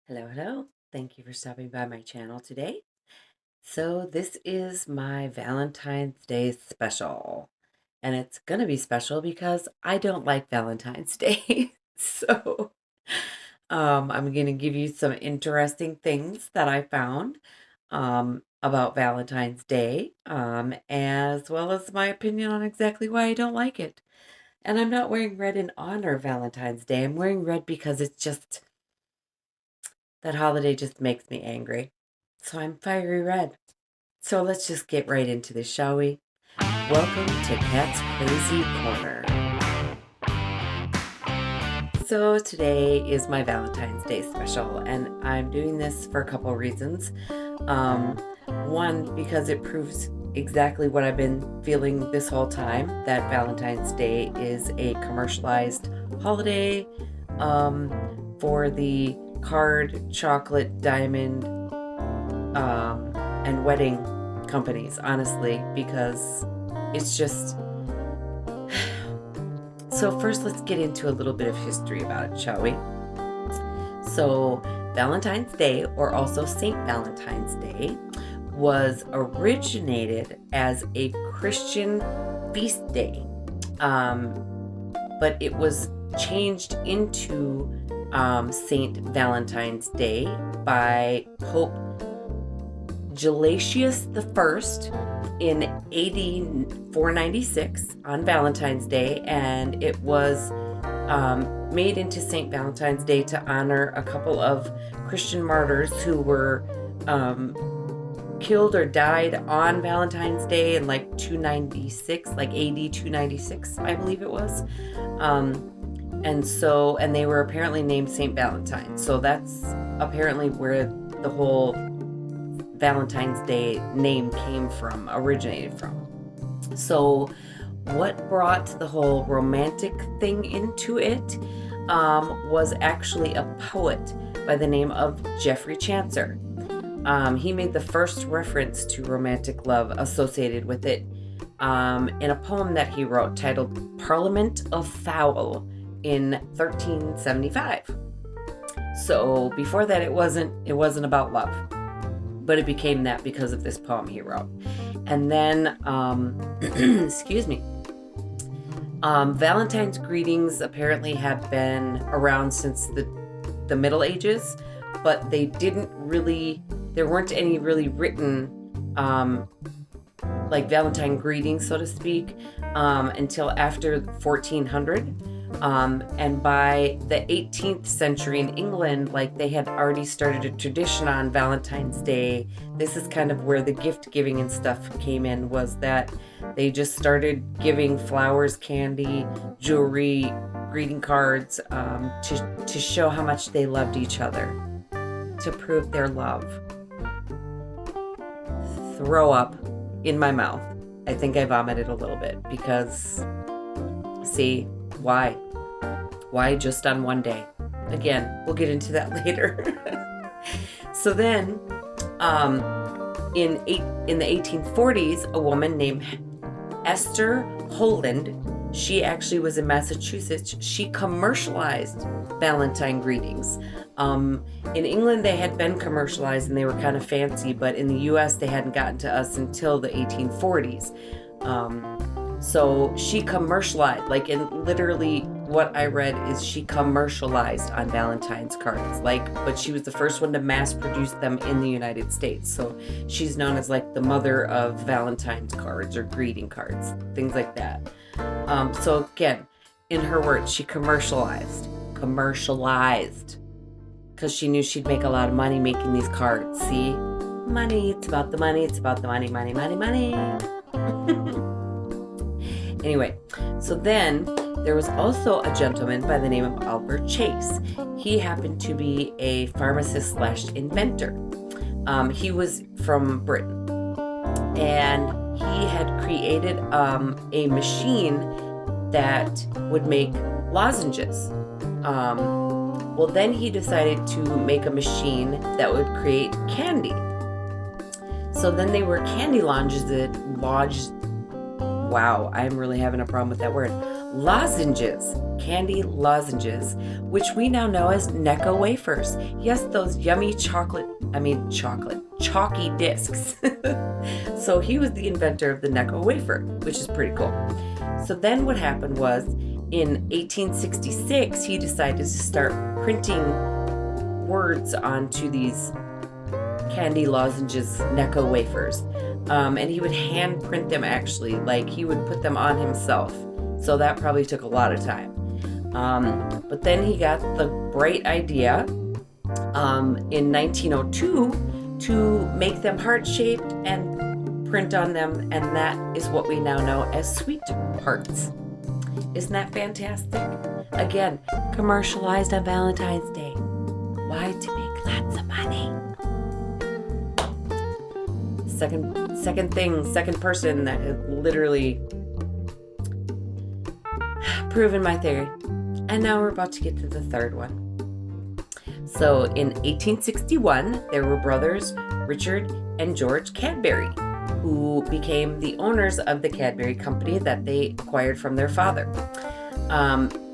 Hello, hello. Thank you for stopping by my channel today. So this is my Valentine's Day special. And it's going to be special because I don't like Valentine's Day. I'm going to give you some interesting things that I found about Valentine's Day, as well as my opinion on exactly why I don't like it. And I'm not wearing red in honor of Valentine's Day. I'm wearing red because it's just that holiday just makes me angry. So I'm fiery red. So let's just get right into this, shall we? Welcome to Cat's Crazy Corner. So today is my Valentine's Day special, and I'm doing this for a couple of reasons. One, because it proves exactly what I've been feeling this whole time, that Valentine's Day is a commercialized holiday for the card, chocolate, diamond, and wedding companies, honestly, because it's just... So first, let's get into a little bit of history about it, shall we? So Valentine's Day, or also St. Valentine's Day, was originated as a Christian feast day, but it was changed into St. Valentine's Day by Pope Gelasius I in AD 496 on Valentine's Day, and it was made into St. Valentine's Day to honor a couple of Christian martyrs who were killed or died on Valentine's Day in like 296, like AD 296, I believe it was. And they were apparently named St. Valentine. So that's apparently where the whole Valentine's Day name originated from. So what brought the whole romantic thing into it was actually a poet by the name of Geoffrey Chaucer. He made the first reference to romantic love associated with it in a poem that he wrote titled Parliament of Fowl in 1375. So before that, it wasn't about love, but it became that because of this poem he wrote. And then, excuse me, Valentine's greetings apparently have been around since the Middle Ages, but there weren't any really written, like Valentine greetings, so to speak, until after 1400. And by the 18th century in England, like they had already started a tradition on Valentine's Day. This is kind of where the gift giving and stuff came in, was that they just started giving flowers, candy, jewelry, greeting cards, to show how much they loved each other, to prove their love. Throw up in my mouth. I think I vomited a little bit because, see, why? Why just on one day? Again, we'll get into that later. So then, in the 1840s, a woman named Esther Holland, she actually was in Massachusetts. She commercialized Valentine greetings. In England, they had been commercialized and they were kind of fancy, but in the US, they hadn't gotten to us until the 1840s. So she commercialized, like, in literally what I read is she commercialized on Valentine's cards, but she was the first one to mass produce them in the United States. So she's known as like the mother of Valentine's cards or greeting cards, things like that. So again, in her words, she commercialized, because she knew she'd make a lot of money making these cards. See, money, it's about the money, money. Anyway, so then there was also a gentleman by the name of Albert Chase. He happened to be a pharmacist / inventor. He was from Britain, and he had created a machine that would make lozenges. Well, then he decided to make a machine that would create candy. So then they were candy lozenges. Wow, I'm really having a problem with that word. lozenges, candy lozenges, which we now know as Necco wafers. Yes, those yummy chalky discs. So he was the inventor of the Necco wafer, which is pretty cool. So then what happened was, in 1866, he decided to start printing words onto these candy lozenges, Necco wafers. And he would hand print them, actually. Like, he would put them on himself. So that probably took a lot of time. But then he got the bright idea in 1902 to make them heart-shaped and print on them. And that is what we now know as sweethearts. Isn't that fantastic? Again, commercialized on Valentine's Day. Why? To make lots of money. Second person that has literally proven my theory. And now we're about to get to the third one. So in 1861, there were brothers Richard and George Cadbury, who became the owners of the Cadbury company that they acquired from their father.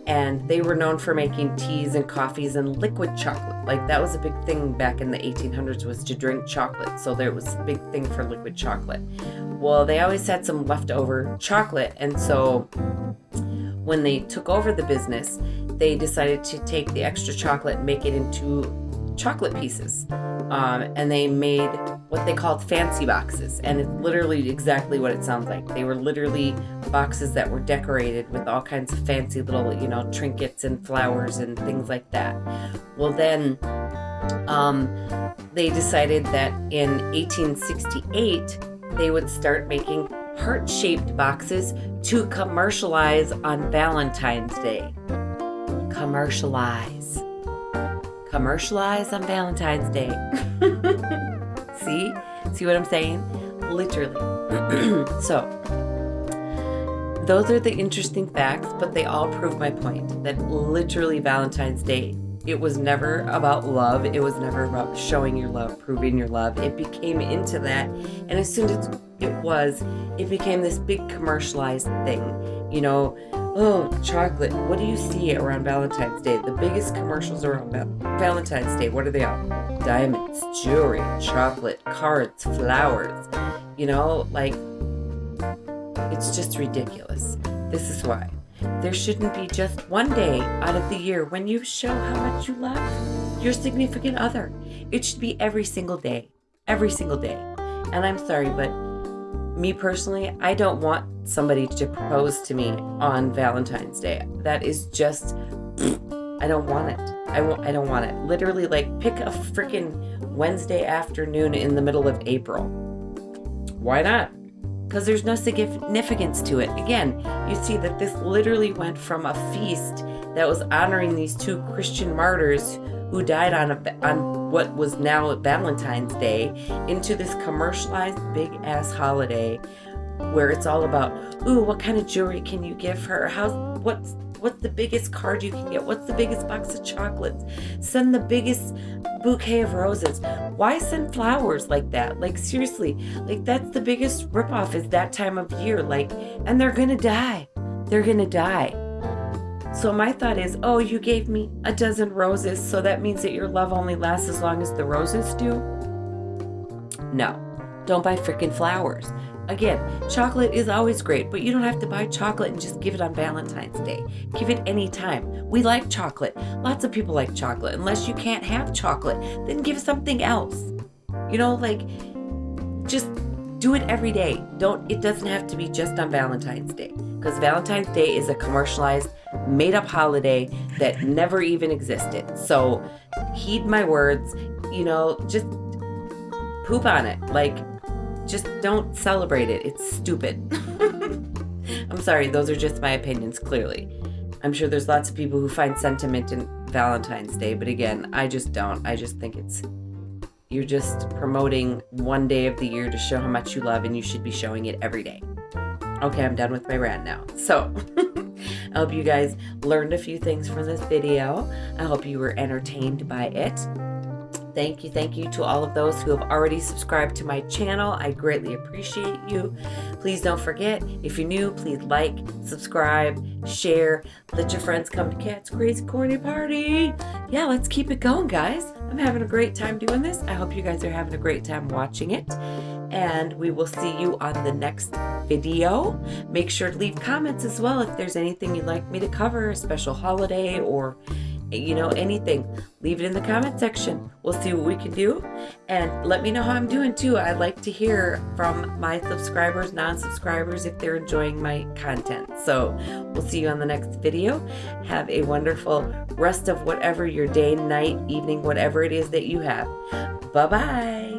And they were known for making teas and coffees and liquid chocolate. Like, that was a big thing back in the 1800s, was to drink chocolate. So there was a big thing for liquid chocolate. Well, they always had some leftover chocolate. And so when they took over the business, they decided to take the extra chocolate and make it into chocolate pieces. And they made what they called fancy boxes. And it's literally exactly what it sounds like. They were literally boxes that were decorated with all kinds of fancy little, trinkets and flowers and things like that. Well, then they decided that in 1868, they would start making heart-shaped boxes to commercialize on Valentine's Day. Commercialize on Valentine's Day. See what I'm saying? Literally. So those are the interesting facts, but they all prove my point that literally Valentine's Day, it was never about love. It was never about showing your love, proving your love. It became into that, and as soon as it became this big commercialized thing. Oh, chocolate. What do you see around Valentine's Day? The biggest commercials around Valentine's Day, what are they all? Diamonds, jewelry, chocolate, cards, flowers. It's just ridiculous. This is why. There shouldn't be just one day out of the year when you show how much you love your significant other. It should be every single day. Every single day. And I'm sorry, but me personally, I don't want somebody to propose to me on Valentine's Day. That is just, I don't want it. I don't want it. Literally, pick a freaking Wednesday afternoon in the middle of April. Why not? Because there's no significance to it. Again, you see that this literally went from a feast that was honoring these two Christian martyrs who died on what was now Valentine's Day into this commercialized big-ass holiday where it's all about, ooh, what kind of jewelry can you give her? What's the biggest card you can get? What's the biggest box of chocolates? Send the biggest bouquet of roses. Why send flowers like that? Seriously, that's the biggest ripoff is that time of year. And they're gonna die. They're gonna die. So my thought is, oh, you gave me a dozen roses, so that means that your love only lasts as long as the roses do? No, don't buy freaking flowers. Again, chocolate is always great, but you don't have to buy chocolate and just give it on Valentine's Day. Give it any time. We like chocolate. Lots of people like chocolate. Unless you can't have chocolate, then give something else. Just do it every day. It doesn't have to be just on Valentine's Day, because Valentine's Day is a commercialized, made-up holiday that never even existed. So heed my words. Just poop on it. Just don't celebrate it. It's stupid. I'm sorry, those are just my opinions, clearly. I'm sure there's lots of people who find sentiment in Valentine's Day, but again, I just don't. I just think you're just promoting one day of the year to show how much you love, and you should be showing it every day. Okay, I'm done with my rant now. So, I hope you guys learned a few things from this video. I hope you were entertained by it. Thank you to all of those who have already subscribed to my channel. I greatly appreciate you. Please don't forget, if you're new, please like, subscribe, share, let your friends come to Kat's Crazy Corny Party. Yeah, let's keep it going, guys. I'm having a great time doing this. I hope you guys are having a great time watching it. And we will see you on the next video. Make sure to leave comments as well if there's anything you'd like me to cover, a special holiday or anything. Leave it in the comment section. We'll see what we can do, and let me know how I'm doing too. I like to hear from my subscribers, non-subscribers, if they're enjoying my content. So we'll see you on the next video. Have a wonderful rest of whatever your day, night, evening, whatever it is that you have. Bye-bye.